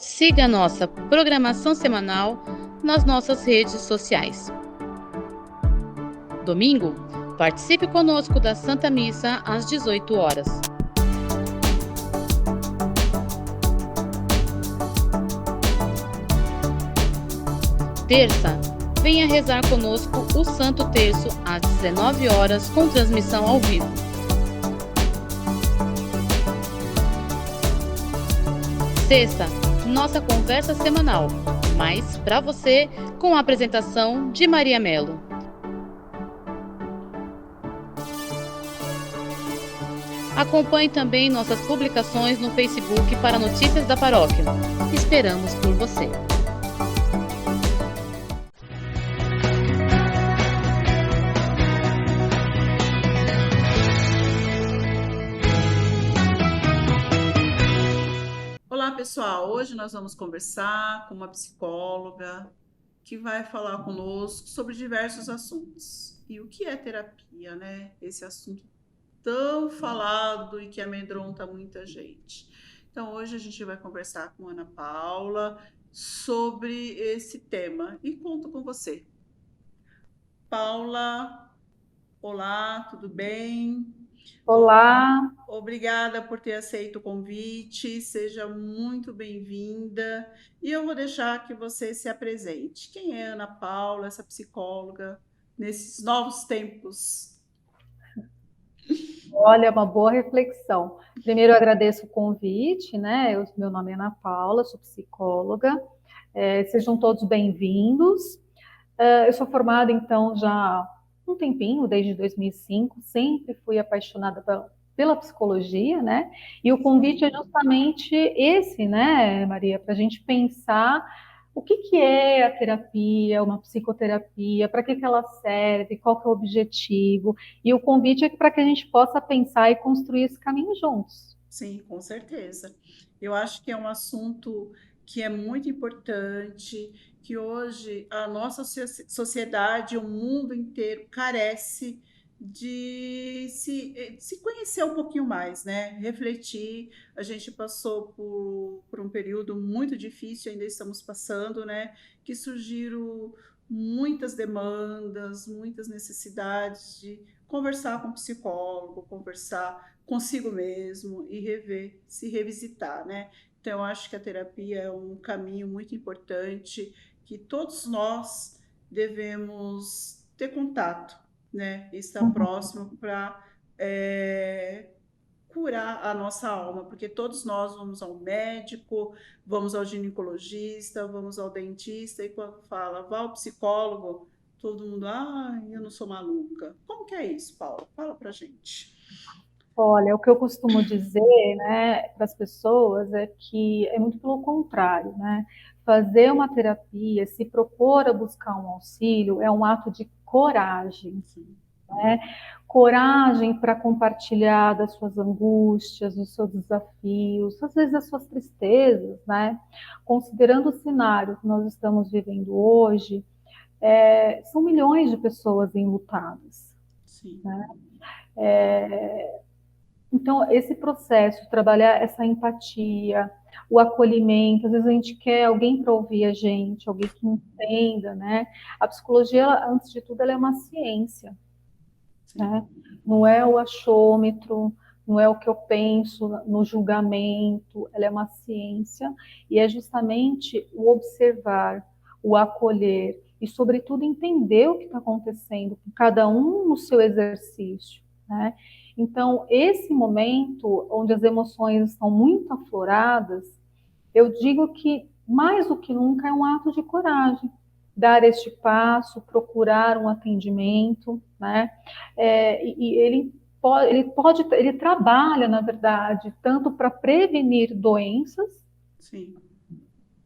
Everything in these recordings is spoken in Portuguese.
Siga a nossa programação semanal nas nossas redes sociais. Domingo, participe conosco da Santa Missa às 18 horas. Terça, venha rezar conosco o Santo Terço às 19 horas com transmissão ao vivo. Sexta, nossa conversa semanal, mas para você, com a apresentação de Maria Melo. Acompanhe também nossas publicações no Facebook para notícias da paróquia. Esperamos por você. Olá, pessoal. Hoje nós vamos conversar com uma psicóloga que vai falar conosco sobre diversos assuntos. E o que é terapia, né? Esse assunto tão falado e que amedronta muita gente. Então, hoje a gente vai conversar com Ana Paula sobre esse tema e conto com você. Paula, olá, tudo bem? Olá, Obrigada por ter aceito o convite, seja muito bem-vinda. E eu vou deixar que você se apresente. Quem é Ana Paula, essa psicóloga, nesses novos tempos? olha, uma boa reflexão. Primeiro, eu agradeço o convite, né? Meu nome é Ana Paula, sou psicóloga. Sejam todos bem-vindos. Eu sou formada, então, já há um tempinho, desde 2005. Sempre fui apaixonada pela psicologia, né? E o convite é justamente esse, né, Maria, para a gente pensar o que é a terapia, uma psicoterapia, para que ela serve, qual que é o objetivo. E o convite é para que a gente possa pensar e construir esse caminho juntos. Sim, com certeza. Eu acho que é um assunto que é muito importante, que hoje a nossa sociedade, o mundo inteiro carece de se conhecer um pouquinho mais, né? Refletir. A gente passou por um período muito difícil, ainda estamos passando, né? Que surgiram muitas demandas, muitas necessidades de conversar com o psicólogo, conversar consigo mesmo e rever, se revisitar, né? Então, eu acho que a terapia é um caminho muito importante que todos nós devemos ter contato, né? Estar próximo para curar a nossa alma, porque todos nós vamos ao médico, vamos ao ginecologista, vamos ao dentista, e quando fala, vá ao psicólogo, todo mundo, eu não sou maluca. Como que é isso, Paulo? Fala pra gente. Olha, o que eu costumo dizer, né, para as pessoas é que é muito pelo contrário, né? Fazer uma terapia, se propor a buscar um auxílio, é um ato de coragem, né? Coragem para compartilhar das suas angústias, dos seus desafios, às vezes das suas tristezas, né? Considerando o cenário que nós estamos vivendo hoje, são milhões de pessoas enlutadas, Sim. né? Então, esse processo, trabalhar essa empatia, o acolhimento, às vezes a gente quer alguém para ouvir a gente, alguém que entenda, né? A psicologia, antes de tudo, ela é uma ciência, né? Não é o achômetro, não é o que eu penso no julgamento, ela é uma ciência e é justamente o observar, o acolher e, sobretudo, entender o que está acontecendo, cada um no seu exercício, né? Então, esse momento onde as emoções estão muito afloradas, eu digo que mais do que nunca é um ato de coragem dar este passo, procurar um atendimento, né? E ele trabalha, na verdade, tanto para prevenir doenças, Sim.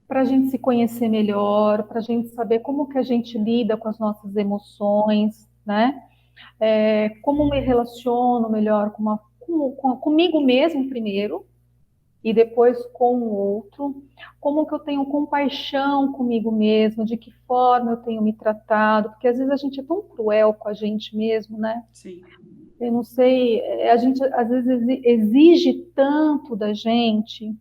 para a gente se conhecer melhor, para a gente saber como que a gente lida com as nossas emoções, né? Como me relaciono melhor comigo mesmo primeiro, e depois com o outro, como que eu tenho compaixão comigo mesmo, de que forma eu tenho me tratado, porque às vezes a gente é tão cruel com a gente mesmo, né? Sim. Eu não sei, a gente às vezes exige tanto da gente,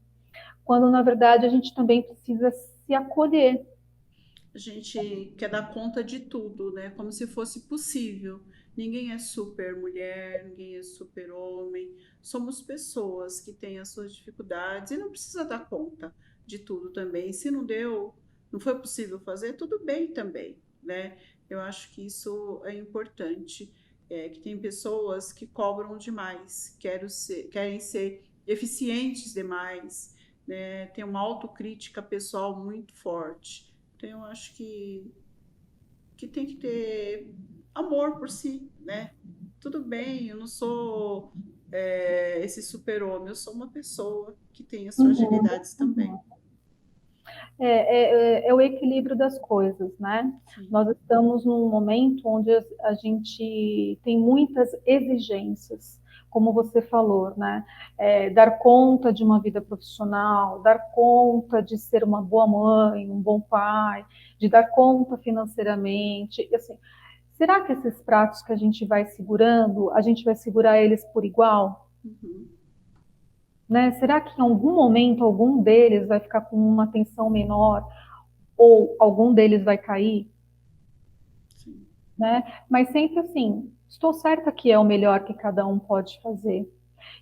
quando na verdade a gente também precisa se acolher. A gente quer dar conta de tudo, né? Como se fosse possível. Ninguém é super mulher, ninguém é super homem. Somos pessoas que têm as suas dificuldades e não precisa dar conta de tudo também. Se não deu, não foi possível fazer, tudo bem também, né? Eu acho que isso é importante. É, que tem pessoas que cobram demais, querem ser eficientes demais, né? Tem uma autocrítica pessoal muito forte. Então, eu acho que tem que ter amor por si, né? Tudo bem, eu não sou esse super-homem, eu sou uma pessoa que tem as Uhum, fragilidades também. uhum. É o equilíbrio das coisas, né? Sim. Nós estamos num momento onde a gente tem muitas exigências, como você falou, né? Dar conta de uma vida profissional, dar conta de ser uma boa mãe, um bom pai, de dar conta financeiramente. E, assim, será que esses pratos que a gente vai segurando, a gente vai segurar eles por igual? Uhum. Né? Será que em algum momento algum deles vai ficar com uma tensão menor ou algum deles vai cair? Sim. Né? Mas sempre assim, estou certa que é o melhor que cada um pode fazer.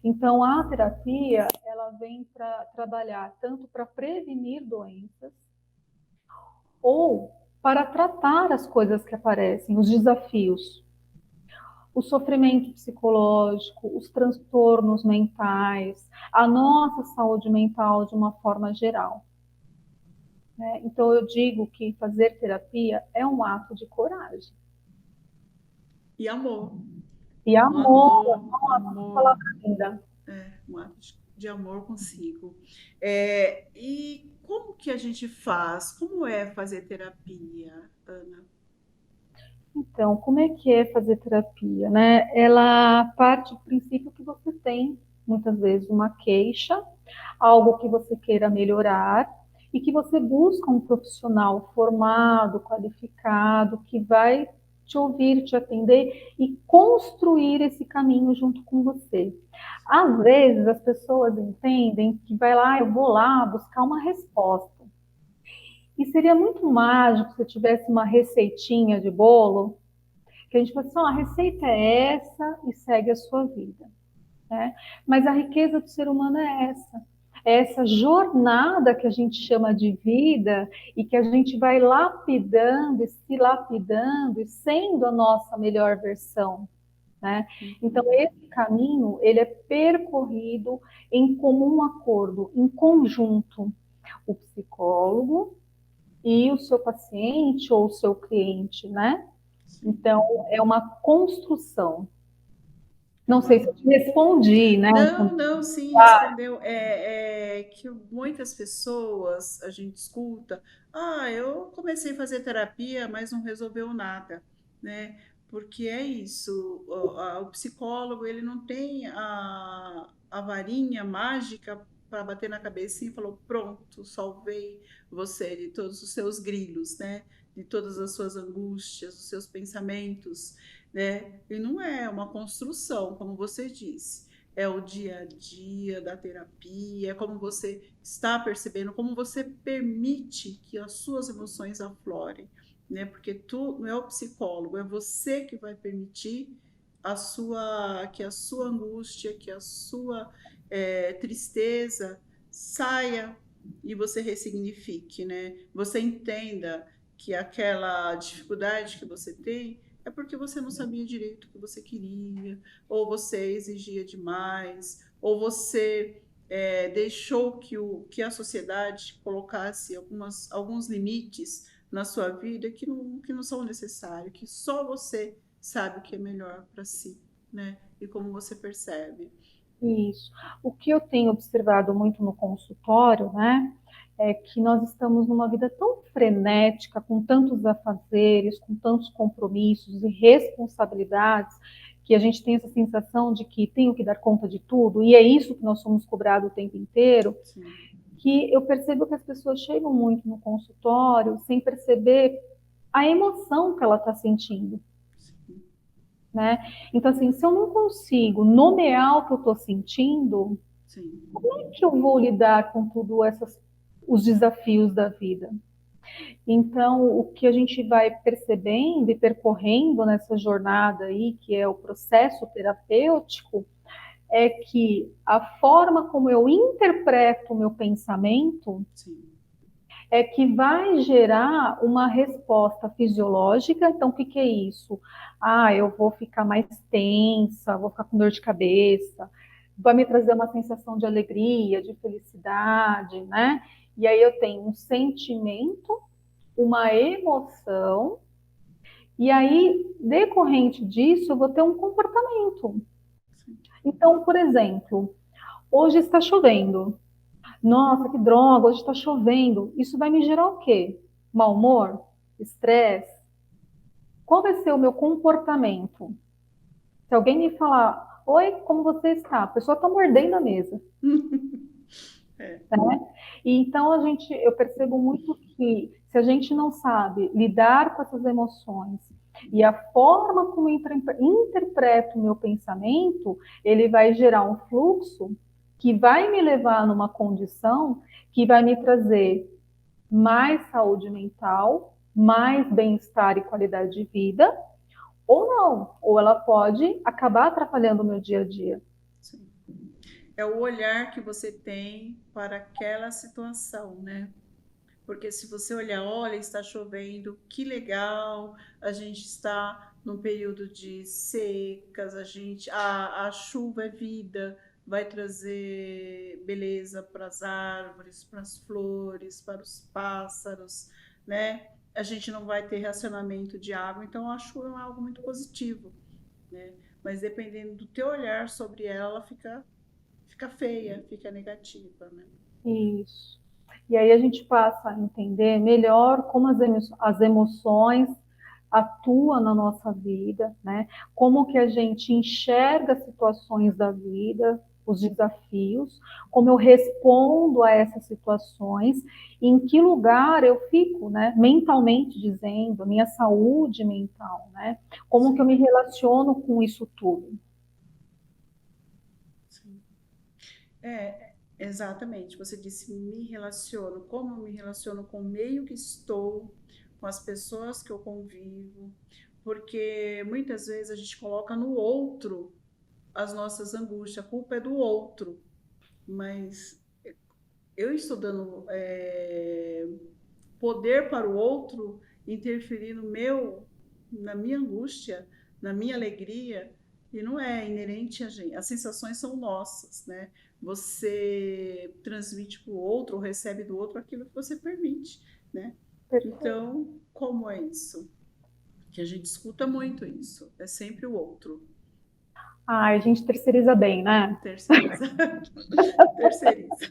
Então a terapia, ela vem para trabalhar tanto para prevenir doenças ou para tratar as coisas que aparecem, os desafios, o sofrimento psicológico, os transtornos mentais, a nossa saúde mental de uma forma geral. Né? Então, eu digo que fazer terapia é um ato de coragem. E amor. E Um amor, amor, que amor, palavra linda. um ato de amor consigo. E como que a gente faz? Como é fazer terapia, Ana? Então, como é que é fazer terapia, né? Ela parte do princípio que você tem, muitas vezes, uma queixa, algo que você queira melhorar, e que você busca um profissional formado, qualificado, que vai te ouvir, te atender e construir esse caminho junto com você. Às vezes as pessoas entendem que vai lá, eu vou lá buscar uma resposta. E seria muito mágico se eu tivesse uma receitinha de bolo, que a gente fala assim, oh, a receita é essa e segue a sua vida. Né? Mas a riqueza do ser humano é essa jornada que a gente chama de vida e que a gente vai lapidando e se lapidando e sendo a nossa melhor versão. Né? Então, Uhum. esse caminho, ele é percorrido em comum acordo, em conjunto. O psicólogo e o seu paciente ou o seu cliente, né? Sim. Então, é uma construção. É Não sei uma se eu te respondi, né? Não, não, sim, respondeu. É que muitas pessoas a gente escuta, eu comecei a fazer terapia, mas não resolveu nada, né? Porque é isso, o psicólogo, ele não tem a varinha mágica para bater na cabeça e falou, pronto, salvei você de todos os seus grilos, né? De todas as suas angústias, os seus pensamentos, né? E não é uma construção, como você disse, é o dia a dia da terapia, é como você está percebendo, como você permite que as suas emoções aflorem, né? Porque tu não é o psicólogo, é você que vai permitir que a sua angústia, que a sua tristeza saia e você ressignifique, né? Você entenda que aquela dificuldade que você tem é porque você não sabia direito o que você queria, ou você exigia demais, ou você deixou que a sociedade colocasse alguns limites na sua vida que não são necessários, que só você sabe o que é melhor para si, né? E como você percebe. Isso. O que eu tenho observado muito no consultório, né, é que nós estamos numa vida tão frenética, com tantos afazeres, com tantos compromissos e responsabilidades, que a gente tem essa sensação de que tenho que dar conta de tudo, e é isso que nós somos cobrados o tempo inteiro, Sim. que eu percebo que as pessoas chegam muito no consultório sem perceber a emoção que ela está sentindo. Né? Então, assim, se eu não consigo nomear o que eu estou sentindo, sim, Como é que eu vou lidar com tudo os desafios da vida? Então, o que a gente vai percebendo e percorrendo nessa jornada aí, que é o processo terapêutico, é que a forma como eu interpreto o meu pensamento sim, é que vai gerar uma resposta fisiológica. Então, o que, que é isso? Ah, eu vou ficar mais tensa, vou ficar com dor de cabeça, vai me trazer uma sensação de alegria, de felicidade, né? E aí eu tenho um sentimento, uma emoção, e aí, decorrente disso, eu vou ter um comportamento. sim. Então, por exemplo, hoje está chovendo. Nossa, que droga, hoje está chovendo. Isso vai me gerar o quê? Mau humor? Estresse? Qual vai ser o meu comportamento? Se alguém me falar, oi, como você está? A pessoa está mordendo a mesa. É, Né? E então eu percebo muito que se a gente não sabe lidar com essas emoções e a forma como eu interpreto o meu pensamento, ele vai gerar um fluxo que vai me levar numa condição que vai me trazer mais saúde mental, mais bem-estar e qualidade de vida, ou não, ou ela pode acabar atrapalhando o meu dia a dia. sim. É o olhar que você tem para aquela situação, né? Porque se você olhar, olha, está chovendo, que legal, a gente está num período de secas, a chuva é vida, vai trazer beleza para as árvores, para as flores, para os pássaros, né? A gente não vai ter racionamento de água, então a chuva é algo muito positivo, né? Mas dependendo do teu olhar sobre ela, ela fica feia, fica negativa, né? Isso. E aí a gente passa a entender melhor como as emoções atuam na nossa vida, né? Como que a gente enxerga as situações da vida, os desafios, como eu respondo a essas situações, e em que lugar eu fico, né? Mentalmente dizendo, a minha saúde mental, né? Como que eu Sim, me relaciono com isso tudo. sim. Exatamente. Você disse me relaciono, como eu me relaciono com o meio que estou, com as pessoas que eu convivo, porque muitas vezes a gente coloca no outro as nossas angústias, a culpa é do outro, mas eu estou dando poder para o outro interferir na minha angústia, na minha alegria, e não é inerente a gente. As sensações são nossas, né? Você transmite para o outro ou recebe do outro aquilo que você permite, né? Perfeito. Então, como é isso? Que a gente escuta muito isso. É sempre o outro. Ah, a gente terceiriza bem, né? Terceiriza. Terceiriza.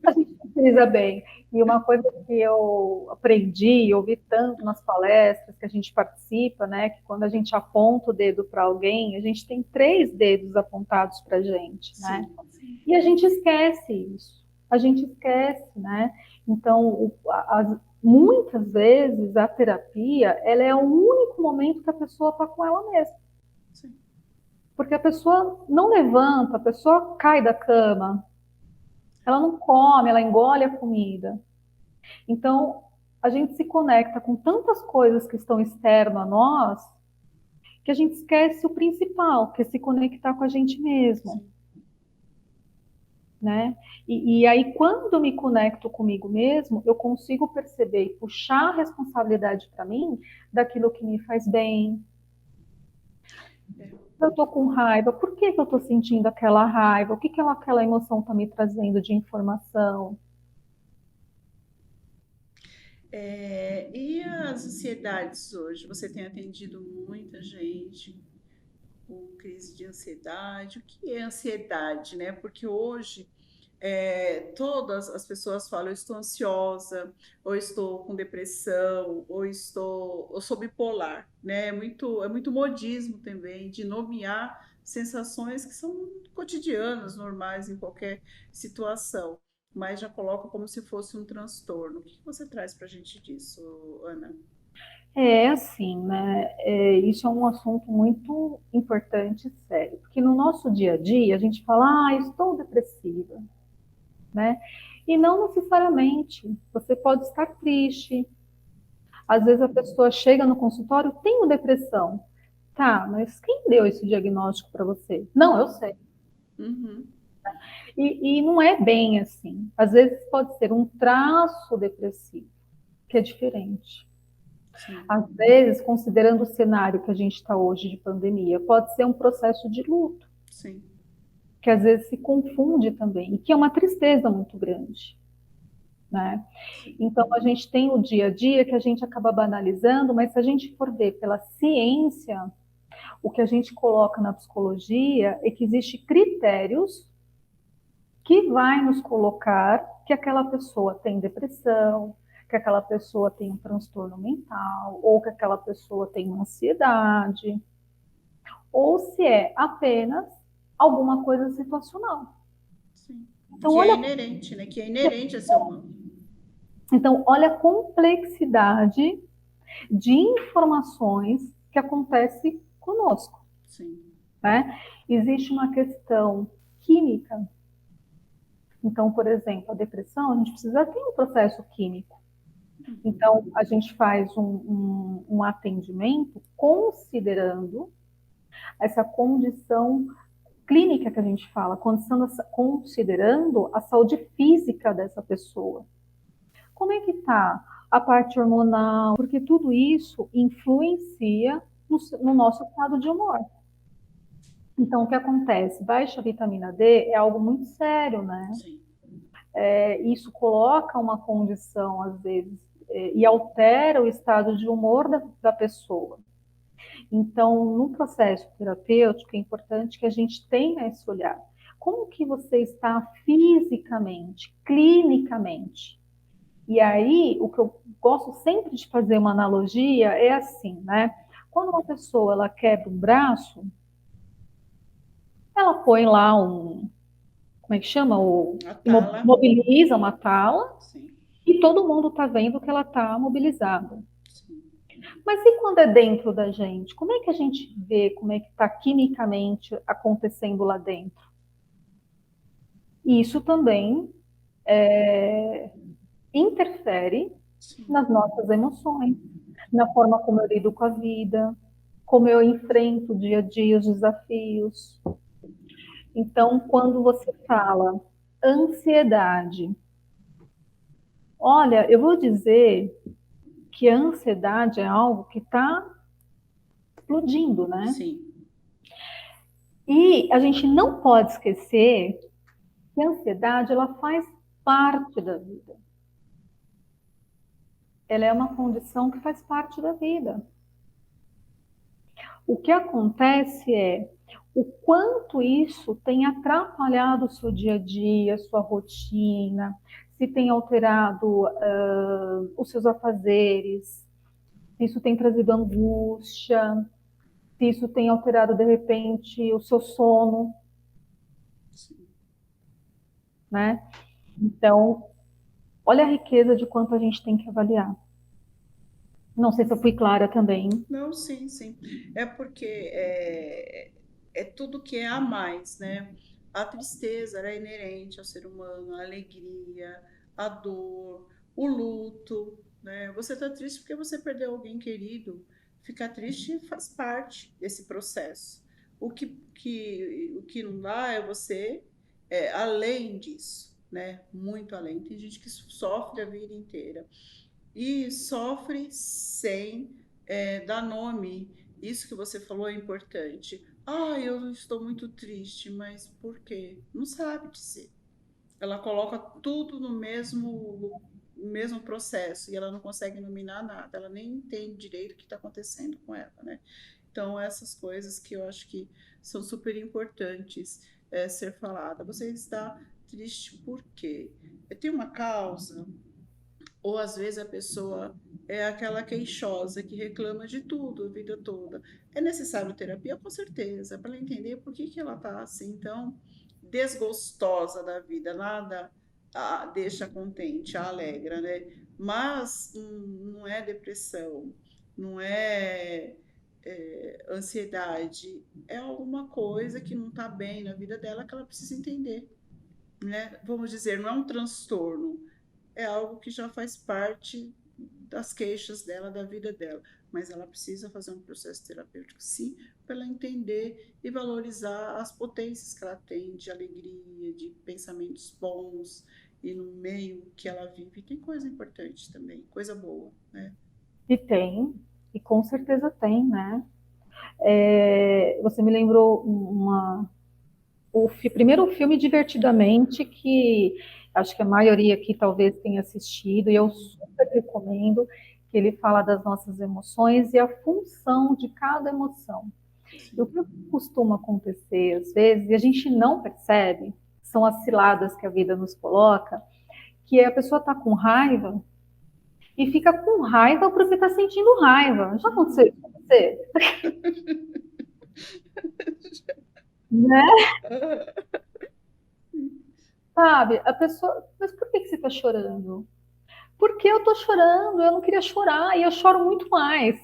A gente utiliza bem. E uma coisa que eu aprendi e ouvi tanto nas palestras que a gente participa, né, que quando a gente aponta o dedo para alguém, a gente tem três dedos apontados para a gente, né? Sim, sim, E a gente esquece isso. A gente esquece, né? Então, muitas vezes a terapia, ela é o único momento que a pessoa está com ela mesma. sim. Porque a pessoa não levanta, a pessoa cai da cama, ela não come, ela engole a comida. Então, a gente se conecta com tantas coisas que estão externo a nós, que a gente esquece o principal, que é se conectar com a gente mesmo, Sim. né? E aí, quando eu me conecto comigo mesmo, eu consigo perceber e puxar a responsabilidade para mim daquilo que me faz bem. É. Eu estou com raiva, por que que eu estou sentindo aquela raiva? O que que aquela emoção está me trazendo de informação? E as ansiedades hoje? Você tem atendido muita gente com crise de ansiedade. O que é ansiedade, né? Porque hoje todas as pessoas falam, eu estou ansiosa, ou estou com depressão, ou sou bipolar, né? É muito modismo também de nomear sensações que são cotidianas, normais em qualquer situação, mas já coloca como se fosse um transtorno. O que você traz para a gente disso, Ana? É assim, né? Isso é um assunto muito importante e sério, porque no nosso dia a dia a gente fala, estou depressiva, né? E não necessariamente. Você pode estar triste. Às vezes a pessoa chega no consultório, tenho depressão. Tá, mas quem deu esse diagnóstico para você? Não, eu sei. Uhum. E não é bem assim. Às vezes pode ser um traço depressivo, que é diferente. Sim, Às vezes, considerando o cenário que a gente está hoje de pandemia, pode ser um processo de luto, sim, que às vezes se confunde também, e que é uma tristeza muito grande, né? sim. Então, a gente tem o dia a dia que a gente acaba banalizando, mas se a gente for ver pela ciência, o que a gente coloca na psicologia é que existem critérios que vai nos colocar que aquela pessoa tem depressão, que aquela pessoa tem um transtorno mental, ou que aquela pessoa tem uma ansiedade, ou se é apenas alguma coisa situacional. Sim. Então, Que é olha, inerente, né? Que é inerente a ser humano. então, olha a complexidade de informações que acontece conosco, Sim. né? Existe uma questão química. Então, por exemplo, a depressão, a gente precisa ter um processo químico. Uhum. Então, a gente faz um atendimento considerando essa condição clínica que a gente fala, considerando a saúde física dessa pessoa. Como é que está a parte hormonal? Porque tudo isso influencia no nosso estado de humor. Então, o que acontece? Baixa vitamina D é algo muito sério, né? Sim. Isso coloca uma condição, às vezes, e altera o estado de humor da pessoa. Então, no processo terapêutico, é importante que a gente tenha esse olhar. Como que você está fisicamente, clinicamente? E aí, o que eu gosto sempre de fazer uma analogia é assim, né? Quando uma pessoa ela quebra um braço, ela põe lá como é que chama? A tala. Mobiliza uma tala Sim. e todo mundo está vendo que ela está mobilizada. Sim. Mas e quando é dentro da gente? Como é que a gente vê como é que está quimicamente acontecendo lá dentro? E isso também interfere Sim. nas nossas emoções, na forma como eu lido com a vida, como eu enfrento o dia a dia, os desafios. Então, quando você fala ansiedade, olha, eu vou dizer que a ansiedade é algo que está explodindo, né? Sim. E a gente não pode esquecer que a ansiedade ela faz parte da vida. Ela é uma condição que faz parte da vida. O que acontece é o quanto isso tem atrapalhado o seu dia a dia, sua rotina, se tem alterado os seus afazeres, se isso tem trazido angústia, se isso tem alterado de repente o seu sono, Sim. né? Então, olha a riqueza de quanto a gente tem que avaliar. Não sei se eu fui clara também. Não, sim, sim. É porque é tudo que é a mais, né? A tristeza era inerente ao ser humano, a alegria, a dor, o luto, né? Você está triste porque você perdeu alguém querido. Ficar triste faz parte desse processo. O que não dá é você além disso, né? Muito além. Tem gente que sofre a vida inteira e sofre sem dar nome. Isso que você falou é importante. Eu estou muito triste, mas por quê? Não sabe dizer. Ela coloca tudo no mesmo processo e ela não consegue nominar nada, ela nem entende direito o que está acontecendo com ela, né? Então, essas coisas que eu acho que são super importantes ser falada. Você está triste por quê? Tem uma causa? Ou às vezes a pessoa é aquela queixosa que reclama de tudo a vida toda. É necessário terapia? Com certeza, para ela entender por que ela está assim tão desgostosa da vida. Nada a deixa contente, a alegra, né? Mas não é depressão. não é, ansiedade, é alguma coisa que não está bem na vida dela que ela precisa entender, né? Vamos dizer, não é um transtorno, é algo que já faz parte das queixas dela, da vida dela, mas ela precisa fazer um processo terapêutico, sim, para ela entender e valorizar as potências que ela tem de alegria, de pensamentos bons, e no meio que ela vive tem coisa importante também, coisa boa, né? E tem, e com certeza tem, né? Você me lembrou primeiro filme Divertidamente, que acho que a maioria aqui talvez tenha assistido, e eu super recomendo, que ele fala das nossas emoções e a função de cada emoção. E o Sim. que costuma acontecer, às vezes, e a gente não percebe, são as ciladas que a vida nos coloca, que a pessoa está com raiva e fica com raiva porque está sentindo raiva. Já aconteceu isso com você? Né? Sabe? A pessoa, mas por que você está chorando? Porque eu tô chorando, eu não queria chorar e eu choro muito mais,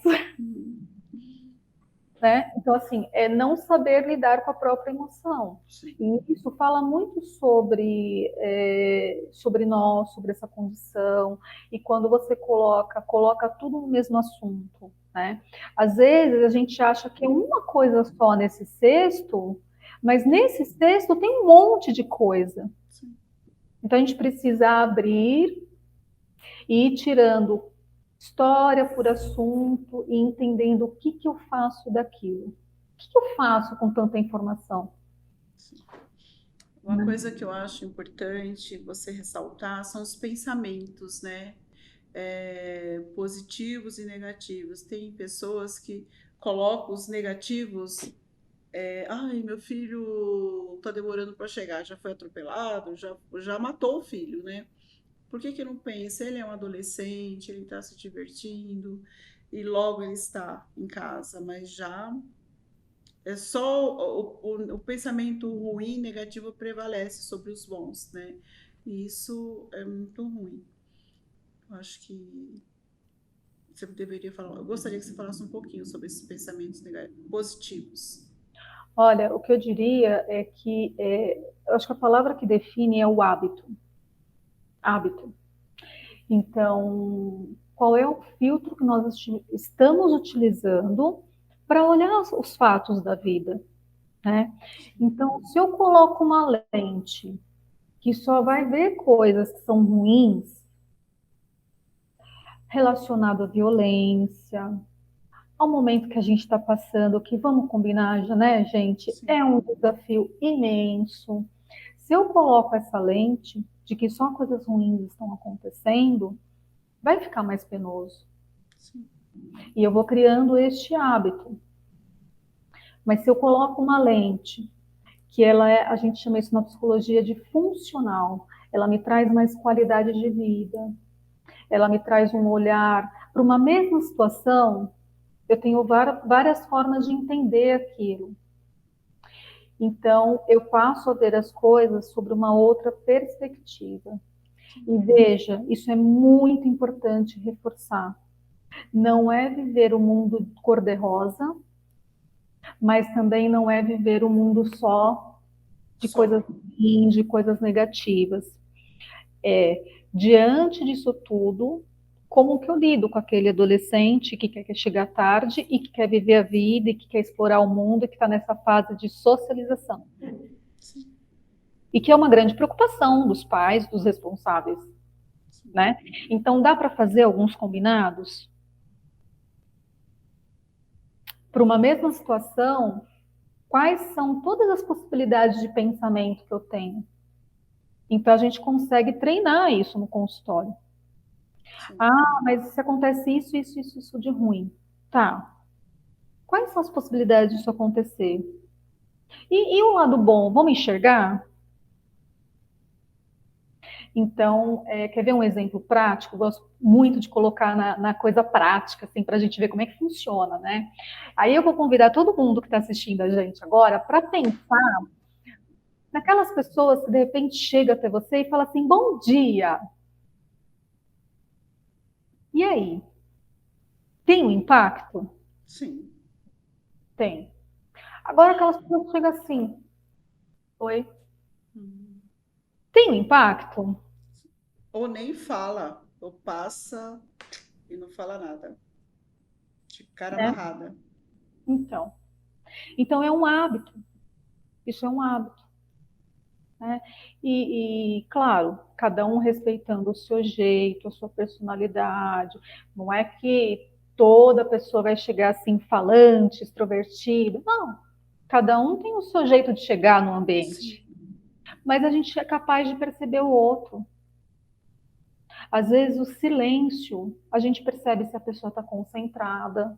né? Então, assim, é não saber lidar com a própria emoção. Sim. E isso fala muito sobre nós, sobre essa condição. E quando você coloca tudo no mesmo assunto, né? Às vezes a gente acha que é uma coisa só nesse cesto, mas nesse cesto tem um monte de coisa. Sim. Então a gente precisa abrir e ir tirando história por assunto e entendendo o que, que eu faço daquilo. O que, que eu faço com tanta informação? Uma coisa que eu acho importante você ressaltar são os pensamentos, né? Positivos e negativos. Tem pessoas que colocam os negativos, ai, meu filho está demorando para chegar, já foi atropelado, já matou o filho, né? Por que que não pensa? Ele é um adolescente, ele está se divertindo e logo ele está em casa, mas já é só o pensamento ruim, negativo prevalece sobre os bons, né? E isso é muito ruim. Eu acho que você deveria falar. Eu gostaria que você falasse um pouquinho sobre esses pensamentos positivos. Olha, o que eu diria é que eu acho que a palavra que define é o hábito. Hábito. Então, qual é o filtro que nós estamos utilizando para olhar os fatos da vida, né? Então, se eu coloco uma lente que só vai ver coisas que são ruins, relacionado à violência, ao momento que a gente está passando, que vamos combinar, né, gente? Sim. É um desafio imenso. Se eu coloco essa lente de que só coisas ruins estão acontecendo, vai ficar mais penoso. Sim. E eu vou criando este hábito. Mas se eu coloco uma lente, que a gente chama isso na psicologia de funcional, ela me traz mais qualidade de vida, ela me traz um olhar para uma mesma situação. Eu tenho várias formas de entender aquilo. Então, eu passo a ver as coisas sobre uma outra perspectiva. E veja, isso é muito importante reforçar. Não é viver o mundo cor-de-rosa, mas também não é viver o mundo só de coisas ruins, de coisas negativas. Diante disso tudo, como que eu lido com aquele adolescente que quer chegar tarde e que quer viver a vida e que quer explorar o mundo e que está nessa fase de socialização? Sim. E que é uma grande preocupação dos pais, dos responsáveis, né? Então, dá para fazer alguns combinados? Para uma mesma situação, quais são todas as possibilidades de pensamento que eu tenho? Então, a gente consegue treinar isso no consultório. Sim. Ah, mas se acontece isso de ruim. Tá. Quais são as possibilidades disso acontecer? E o lado bom, vamos enxergar? Então, quer ver um exemplo prático? Gosto muito de colocar na coisa prática, assim, para a gente ver como é que funciona, né? Aí eu vou convidar todo mundo que está assistindo a gente agora para pensar naquelas pessoas que de repente chega até você e fala assim, bom dia. E aí? Tem um impacto? Sim. Tem. Agora aquelas pessoas que chegam assim, oi, tem um impacto? Ou nem fala, ou passa e não fala nada. De cara Né? amarrada. Então é um hábito, isso é um hábito. Né? Claro, cada um respeitando o seu jeito, a sua personalidade. Não é que toda pessoa vai chegar assim falante, extrovertida. Não, cada um tem o seu jeito de chegar no Sim. ambiente. Mas a gente é capaz de perceber o outro. Às vezes o silêncio, a gente percebe se a pessoa está concentrada,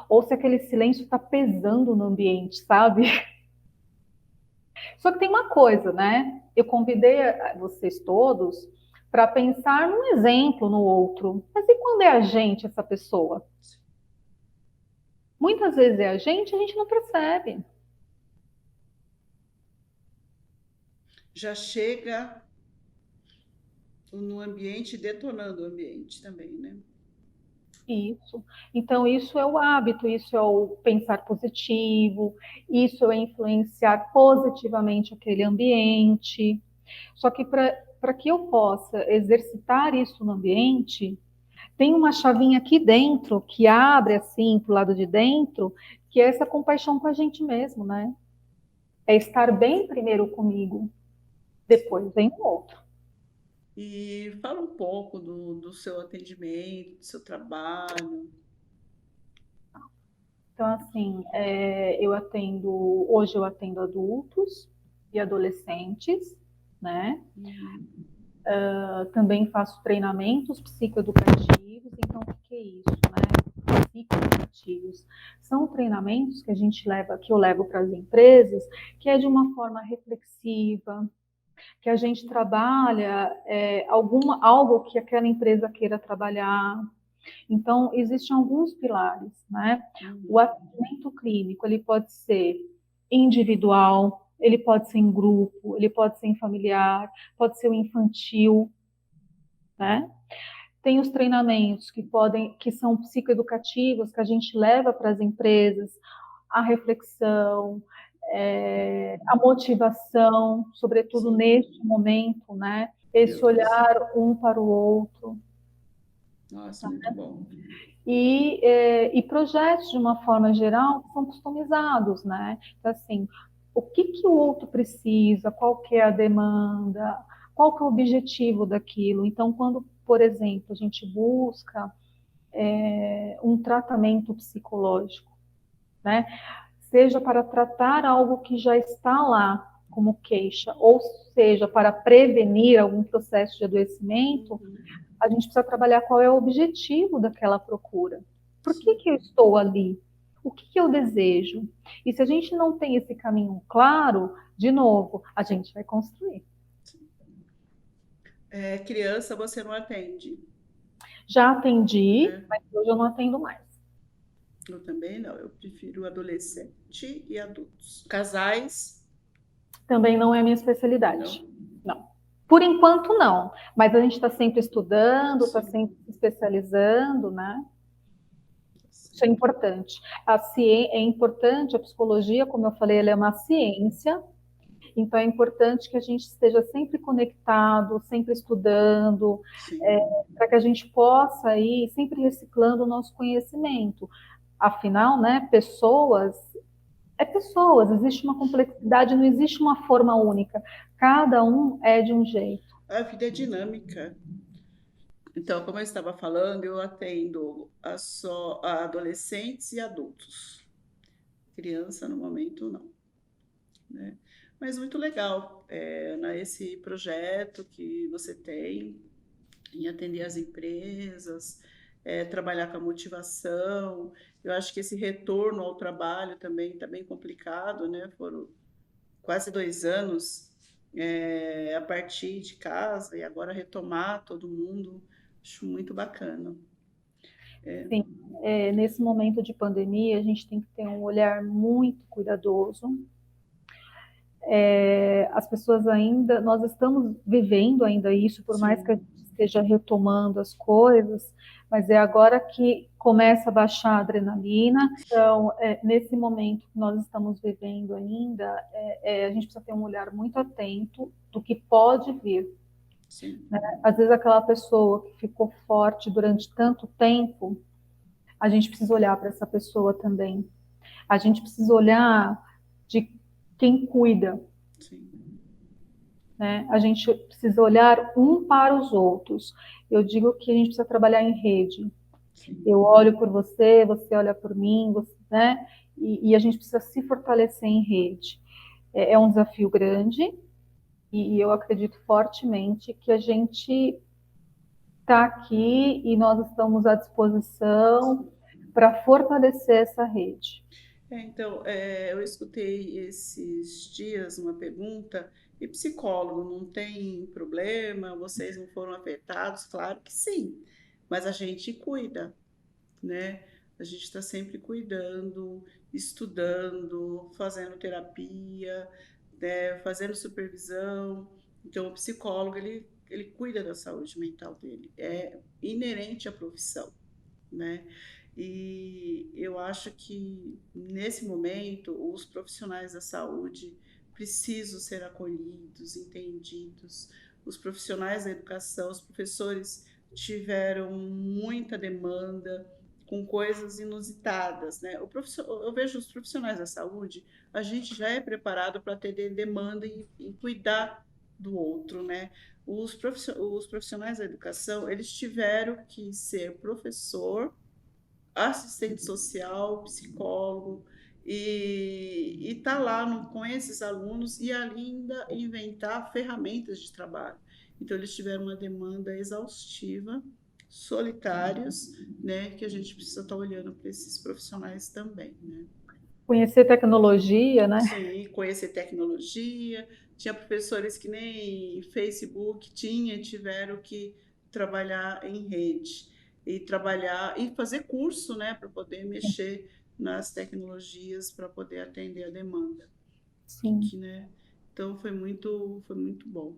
ou se aquele silêncio está pesando no ambiente, sabe? Só que tem uma coisa, né? Eu convidei vocês todos para pensar num exemplo no outro. Mas e quando é a gente, essa pessoa? Muitas vezes é a gente não percebe. Já chega no ambiente detonando o ambiente também, né? Isso. Então, isso é o hábito, isso é o pensar positivo, isso é influenciar positivamente aquele ambiente. Só que para que eu possa exercitar isso no ambiente, tem uma chavinha aqui dentro que abre assim para o lado de dentro, que é essa compaixão com a gente mesmo, né? É estar bem primeiro comigo, depois vem o outro. E fala um pouco do seu atendimento, do seu trabalho. Então, assim, hoje eu atendo adultos e adolescentes, né? Também faço treinamentos psicoeducativos. Então, o que é isso, né? Psicoeducativos são treinamentos que que eu levo para as empresas, que é de uma forma reflexiva, que a gente trabalha algo que aquela empresa queira trabalhar. Então, existem alguns pilares, né? O atendimento clínico, ele pode ser individual, ele pode ser em grupo, ele pode ser em familiar, pode ser o infantil, né? Tem os treinamentos que são psicoeducativos, que a gente leva para as empresas, a reflexão, a motivação, sobretudo Sim. neste momento, né? Esse Meu Deus. olhar um para o outro. Nossa, muito bom. E projetos, de uma forma geral, são customizados, né? Então, assim, o que o outro precisa, qual que é a demanda, qual que é o objetivo daquilo. Então, quando, por exemplo, a gente busca um tratamento psicológico, né? Seja para tratar algo que já está lá como queixa, ou seja, para prevenir algum processo de adoecimento, a gente precisa trabalhar qual é o objetivo daquela procura. Por que eu estou ali? O que eu desejo? E se a gente não tem esse caminho claro, de novo, a gente vai construir. Criança você não atende? Já atendi, mas hoje eu não atendo mais. Eu também não. Eu prefiro adolescente e adultos. Casais? Também não é a minha especialidade. Não. Por enquanto, não. Mas a gente está sempre estudando, está sempre se especializando, né? Isso é importante. É importante, a psicologia, como eu falei, ela é uma ciência, então é importante que a gente esteja sempre conectado, sempre estudando, para que a gente possa ir sempre reciclando o nosso conhecimento. Afinal, né, pessoas, existe uma complexidade, não existe uma forma única. Cada um é de um jeito. A vida é dinâmica. Então, como eu estava falando, eu atendo a adolescentes e adultos. Criança, no momento, não. Né? Mas muito legal, esse projeto que você tem em atender as empresas, trabalhar com a motivação. Eu acho que esse retorno ao trabalho também está bem complicado, né? Foram quase 2 anos a partir de casa e agora retomar todo mundo. Acho muito bacana. Sim, nesse momento de pandemia, a gente tem que ter um olhar muito cuidadoso. As pessoas ainda, nós estamos vivendo ainda isso, por mais que a gente esteja retomando as coisas, mas é agora que começa a baixar a adrenalina. Então, nesse momento que nós estamos vivendo ainda, a gente precisa ter um olhar muito atento do que pode vir. Sim. Né? Às vezes aquela pessoa que ficou forte durante tanto tempo, a gente precisa olhar para essa pessoa também. A gente precisa olhar de quem cuida. Sim. Né? A gente precisa olhar um para os outros. Eu digo que a gente precisa trabalhar em rede. Sim. Eu olho por você, você olha por mim, você, né? E a gente precisa se fortalecer em rede. É um desafio grande e eu acredito fortemente que a gente está aqui e nós estamos à disposição para fortalecer essa rede. Então, eu escutei esses dias uma pergunta, e psicólogo, não tem problema, vocês não foram afetados? Claro que sim, mas a gente cuida, né? A gente está sempre cuidando, estudando, fazendo terapia, né? Fazendo supervisão. Então, o psicólogo, ele cuida da saúde mental dele, é inerente à profissão, né? E eu acho que nesse momento os profissionais da saúde precisam ser acolhidos, entendidos. Os profissionais da educação, os professores tiveram muita demanda com coisas inusitadas, né? Eu vejo os profissionais da saúde, a gente já é preparado para ter demanda e cuidar do outro, né? Os profissionais da educação, eles tiveram que ser professor, assistente social, psicólogo, e tá lá com esses alunos e ainda inventar ferramentas de trabalho. Então, eles tiveram uma demanda exaustiva, solitários, né, que a gente precisa estar olhando para esses profissionais também, né? Conhecer tecnologia, né? Sim, conhecer tecnologia. Tinha professores que nem Facebook tiveram que trabalhar em rede e trabalhar e fazer curso, né, para poder mexer nas tecnologias para poder atender a demanda. Sim. Né? Então foi muito bom.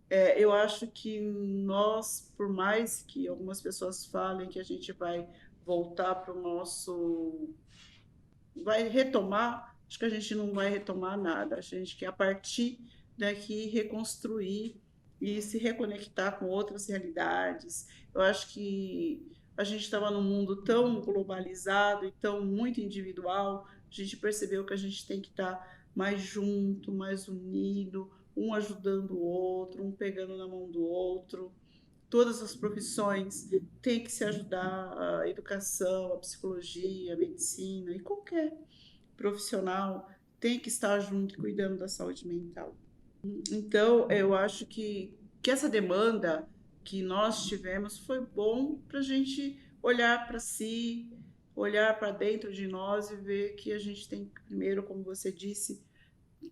Eu acho que nós, por mais que algumas pessoas falem que a gente vai voltar para o nosso, vai retomar, acho que a gente não vai retomar nada. A gente quer, a partir daqui, reconstruir e se reconectar com outras realidades. Eu acho que a gente estava num mundo tão globalizado e tão muito individual, a gente percebeu que a gente tem que estar mais junto, mais unido, um ajudando o outro, um pegando na mão do outro. Todas as profissões têm que se ajudar, a educação, a psicologia, a medicina e qualquer profissional tem que estar junto cuidando da saúde mental. Então, eu acho que essa demanda que nós tivemos foi bom para a gente olhar para si, olhar para dentro de nós e ver que a gente tem, primeiro, como você disse,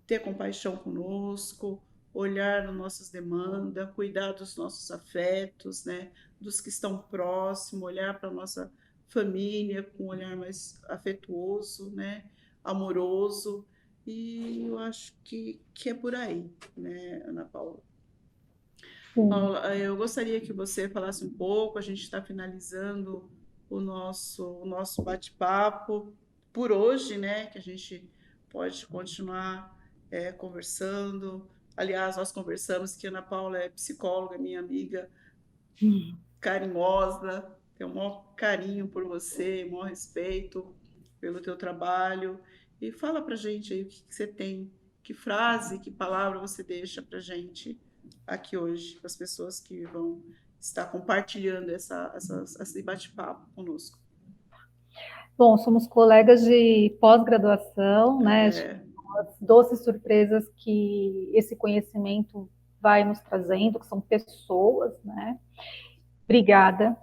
ter compaixão conosco, olhar nas nossas demandas, cuidar dos nossos afetos, né? Dos que estão próximos, olhar para a nossa família com um olhar mais afetuoso, né? Amoroso. E eu acho que é por aí, né, Ana Paula? Sim. Paula, eu gostaria que você falasse um pouco, a gente está finalizando o nosso bate-papo por hoje, né? Que a gente pode continuar conversando. Aliás, nós conversamos que a Ana Paula é psicóloga, minha amiga, carinhosa, tenho o maior carinho por você, o maior respeito pelo teu trabalho. E fala pra gente aí o que você tem, que frase, que palavra você deixa pra gente aqui hoje, para as pessoas que vão estar compartilhando esse bate-papo conosco. Bom, somos colegas de pós-graduação, né? As doces surpresas que esse conhecimento vai nos trazendo, que são pessoas, né? Obrigada.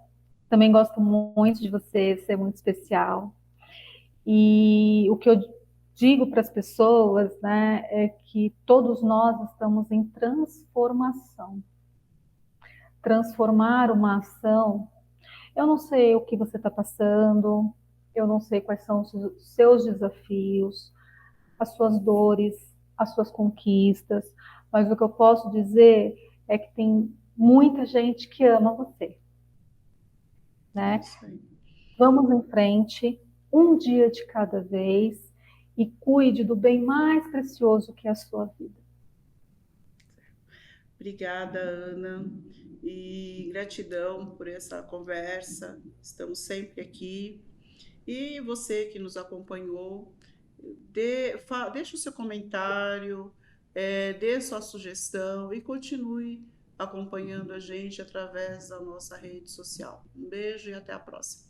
Também gosto muito de você, ser muito especial. E o que eu digo para as pessoas, né, é que todos nós estamos em transformação. Transformar uma ação, eu não sei o que você está passando, eu não sei quais são os seus desafios, as suas dores, as suas conquistas, mas o que eu posso dizer é que tem muita gente que ama você, né? Isso aí. Vamos em frente, um dia de cada vez, e cuide do bem mais precioso que é a sua vida. Obrigada, Ana, e gratidão por essa conversa. Estamos sempre aqui. E você que nos acompanhou, deixe o seu comentário, dê sua sugestão e continue acompanhando a gente através da nossa rede social. Um beijo e até a próxima.